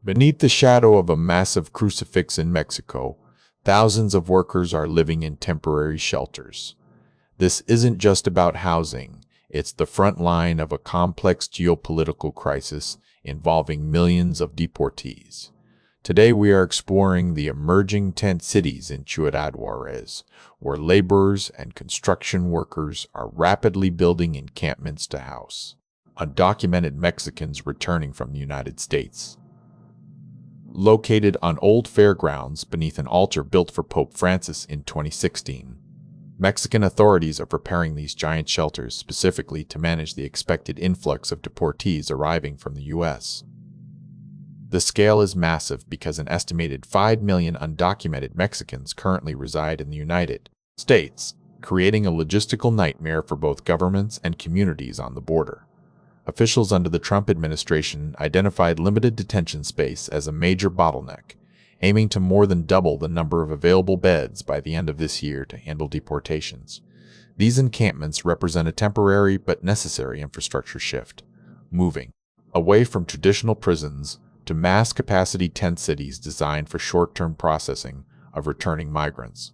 Beneath the shadow of a massive crucifix in Mexico, thousands of workers are living in temporary shelters. This isn't just about housing, it's the front line of a complex geopolitical crisis involving millions of deportees. Today we are exploring the emerging tent cities in Ciudad Juarez, where laborers and construction workers are rapidly building encampments to house undocumented Mexicans returning from the United States. Located on old fairgrounds beneath an altar built for Pope Francis in 2016, Mexican authorities are preparing these giant shelters specifically to manage the expected influx of deportees arriving from the U.S. The scale is massive because an estimated 5 million undocumented Mexicans currently reside in the United States, creating a logistical nightmare for both governments and communities on the border. Officials under the Trump administration identified limited detention space as a major bottleneck, aiming to more than double the number of available beds by the end of this year to handle deportations. These encampments represent a temporary but necessary infrastructure shift, moving away from traditional prisons to mass-capacity tent cities designed for short-term processing of returning migrants.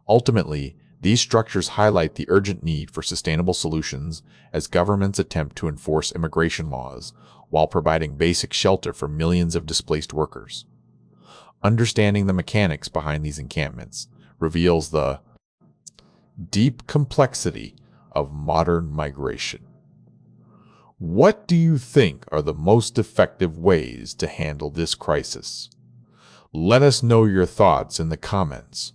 Ultimately, these structures highlight the urgent need for sustainable solutions as governments attempt to enforce immigration laws while providing basic shelter for millions of displaced workers. Understanding the mechanics behind these encampments reveals the deep complexity of modern migration. What do you think are the most effective ways to handle this crisis? Let us know your thoughts in the comments.